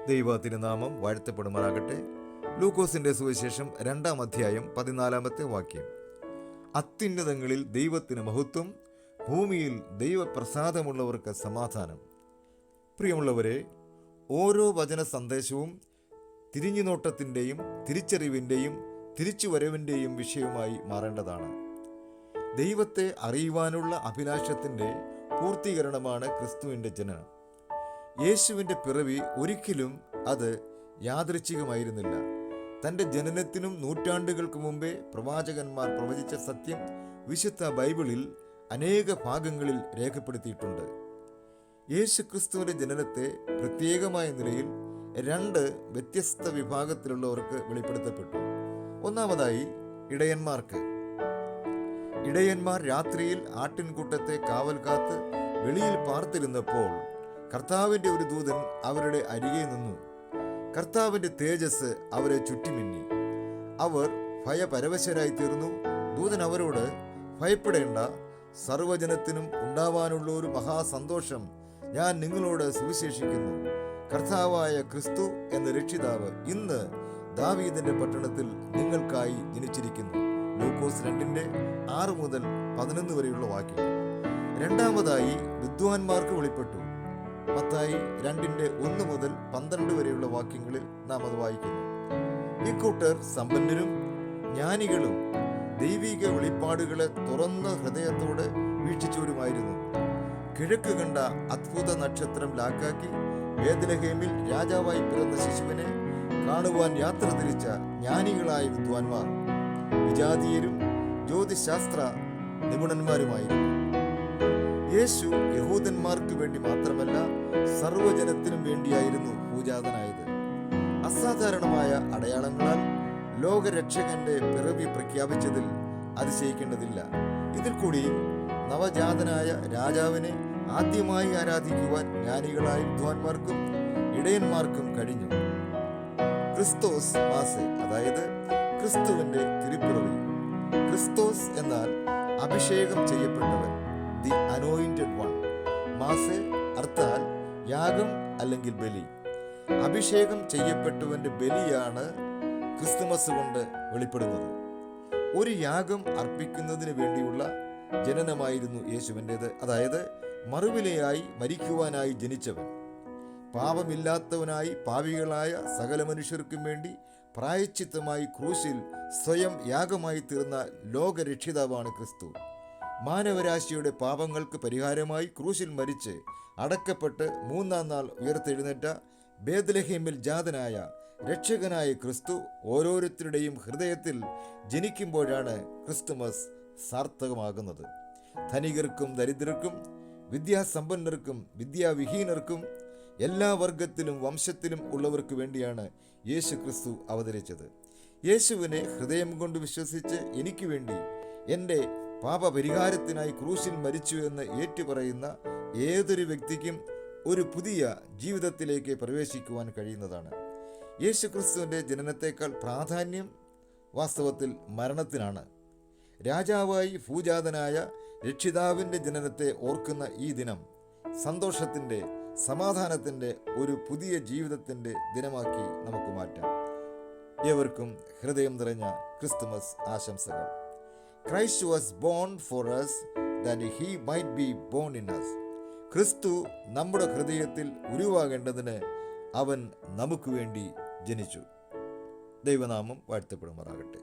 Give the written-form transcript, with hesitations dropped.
ദൈവ തിരുനാമം വാഴ്ത്തപ്പെടുമാറാകട്ടെ. ലൂക്കോസിന്റെ സുവിശേഷം 2-ാം അധ്യായം 14-ാമത്തെ വാക്യം. അത്യുന്നതങ്ങളിൽ ദൈവത്തിന് മഹത്വം, ഭൂമിയിൽ ദൈവപ്രസാദമുള്ളവർക്ക് സമാധാനം. പ്രിയമുള്ളവരെ, ഓരോ വചന സന്ദേശവും തിരിഞ്ഞുനോട്ടത്തിൻ്റെയും തിരിച്ചറിവിൻ്റെയും തിരിച്ചുവരവിൻ്റെയും വിഷയമായി മാറേണ്ടതാണ്. ദൈവത്തെ അറിയുവാനുള്ള അഭിലാഷത്തിൻ്റെ പൂർത്തീകരണമാണ് ക്രിസ്തുവിൻ്റെ ജനനം. യേശുവിൻ്റെ പിറവി ഒരിക്കലും അത് യാദൃച്ഛികമായിരുന്നില്ല. തൻ്റെ ജനനത്തിനും നൂറ്റാണ്ടുകൾക്ക് മുമ്പേ പ്രവാചകന്മാർ പ്രവചിച്ച സത്യം വിശുദ്ധ ബൈബിളിൽ അനേക ഭാഗങ്ങളിൽ രേഖപ്പെടുത്തിയിട്ടുണ്ട്. യേശു ക്രിസ്തുവിൻ്റെ ജനനത്തെ പ്രത്യേകമായ നിലയിൽ 2 വ്യത്യസ്ത വിഭാഗത്തിലുള്ളവർക്ക് വെളിപ്പെടുത്തപ്പെട്ടു. ഒന്നാമതായി, ഇടയന്മാർ രാത്രിയിൽ ആട്ടിൻകൂട്ടത്തെ കാവൽ കാത്ത് വെളിയിൽ പാർത്തിരുന്നപ്പോൾ കർത്താവിൻ്റെ ഒരു ദൂതൻ അവരുടെ അരികെ നിന്നു. കർത്താവിൻ്റെ തേജസ് അവരെ ചുറ്റിമിന്നി. അവർ ഭയപരവശരായി തീർന്നു. ദൂതൻ അവരോട്, ഭയപ്പെടേണ്ട, സർവ്വജനത്തിനും ഉണ്ടാവാനുള്ള ഒരു മഹാസന്തോഷം ഞാൻ നിങ്ങളോട് സുവിശേഷിക്കുന്നു. കർത്താവായ ക്രിസ്തു എന്ന രക്ഷിതാവ് ഇന്ന് ദാവീദിന്റെ പട്ടണത്തിൽ നിങ്ങൾക്കായി ജനിച്ചിരിക്കുന്നു. ലൂക്കോസ് 2:6 മുതൽ 11 വരെയുള്ള വാക്യം. രണ്ടാമതായി, വിദ്വാൻമാർക്ക് വെളിപ്പെട്ടു. മത്തായി 2:1 മുതൽ 12 വരെയുള്ള വാക്യങ്ങളിൽ നാം അത് വായിക്കുന്നു. ഇക്കൂട്ടർ സമ്പന്നരും ജ്ഞാനികളും ദൈവിക വെളിപ്പാടുകളെ തുറന്ന ഹൃദയത്തോടെ വീക്ഷിച്ചവരുമായിരുന്നു. കിഴക്ക് കണ്ട അത്ഭുത നക്ഷത്രം ലാക്കാക്കി ബേത്ലഹേമിൽ രാജാവായി പിറന്ന ശിശുവിനെ കാണുവാൻ യാത്ര തിരിച്ച ജ്ഞാനികളായ വിദ്വാൻമാർ വിജാതീയരും ജ്യോതിശാസ്ത്ര നിപുണന്മാരുമായിരുന്നു. യേശു യഹൂദന്മാർക്ക് വേണ്ടി മാത്രമല്ല, സർവ്വജനത്തിനും വേണ്ടിയായിരുന്നു പൂജാതനായത്. അസാധാരണമായ അടയാളങ്ങളാൽ ലോകരക്ഷകന്റെ പിറവി പ്രഖ്യാപിച്ചതിൽ അതിശയിക്കേണ്ടതില്ല. ഇതിൽ കൂടി നവജാതനായ രാജാവിനെ ആദ്യമായി ആരാധിക്കുവാൻ ജ്ഞാനികളായ വിദ്വാൻമാർക്കും ഇടയന്മാർക്കും കഴിഞ്ഞു. ക്രിസ്തോസ് മാസെ, അതായത് ക്രിസ്തുവിന്റെ തിരുപ്പിറവി. ക്രിസ്തോസ് എന്നാൽ അഭിഷേകം ചെയ്യപ്പെട്ടവൻ, ദി അനോയിന്റഡ് വൺ. മാസെ അർത്ഥാൽ യാഗം അല്ലെങ്കിൽ ബലി. അഭിഷേകം ചെയ്യപ്പെട്ടവന്റെ ബലിയാണ് ക്രിസ്തുമസ് കൊണ്ട് വെളിപ്പെടുന്നത്. ഒരു യാഗം അർപ്പിക്കുന്നതിന് വേണ്ടിയുള്ള ജനനമായിരുന്നു യേശുവിൻ്റേത്. അതായത് മറുവിലയായി മരിക്കുവാനായി ജനിച്ചവൻ, പാപമില്ലാത്തവനായി പാപികളായ സകല മനുഷ്യർക്കും വേണ്ടി പ്രായശ്ചിത്തമായി ക്രൂശിൽ സ്വയം യാഗമായി തീർന്ന ലോകരക്ഷിതാവാണ് ക്രിസ്തു. മാനവരാശിയുടെ പാപങ്ങൾക്ക് പരിഹാരമായി ക്രൂശിൽ മരിച്ച് അടക്കപ്പെട്ട് 3-ാം നാൾ ഉയർത്തെഴുന്നേറ്റ ബേത്ലഹേമിൽ ജാതനായ രക്ഷകനായ ക്രിസ്തു ഓരോരുത്തരുടെയും ഹൃദയത്തിൽ ജനിക്കുമ്പോഴാണ് ക്രിസ്തുമസ് സാർത്ഥകമാകുന്നത്. ധനികർക്കും ദരിദ്രർക്കും, വിദ്യാസമ്പന്നർക്കും വിദ്യാവിഹീനർക്കും, എല്ലാ വർഗത്തിലും വംശത്തിലും ഉള്ളവർക്ക് വേണ്ടിയാണ് യേശു ക്രിസ്തു അവതരിച്ചത്. യേശുവിനെ ഹൃദയം കൊണ്ട് വിശ്വസിച്ച് എനിക്ക് വേണ്ടി എൻ്റെ പാപപരിഹാരത്തിനായി ക്രൂശിൽ മരിച്ചു എന്ന് ഏറ്റുപറയുന്ന ഏതൊരു വ്യക്തിക്കും ഒരു പുതിയ ജീവിതത്തിലേക്ക് പ്രവേശിക്കുവാൻ കഴിയുന്നതാണ്. യേശു ക്രിസ്തുവിൻ്റെ ജനനത്തേക്കാൾ പ്രാധാന്യം വാസ്തവത്തിൽ മരണത്തിനാണ്. രാജാവായി ഭൂജാതനായ രക്ഷിതാവിൻ്റെ ജനനത്തെ ഓർക്കുന്ന ഈ ദിനം സന്തോഷത്തിൻ്റെ, സമാധാനത്തിൻ്റെ, ഒരു പുതിയ ജീവിതത്തിൻ്റെ ദിനമാക്കി നമുക്ക് മാറ്റാം. ഏവർക്കും ഹൃദയം നിറഞ്ഞ ക്രിസ്തുമസ് ആശംസകൾ. Christ was born for us that he might be born in us. ക്രിസ്തു നമ്മുടെ ഹൃദയത്തിൽ ഉരുവാകേണ്ടതിന് അവൻ നമുക്ക് വേണ്ടി ജനിച്ചു. ദൈവനാമം വാഴ്ത്തപ്പെടുമാറാകട്ടെ.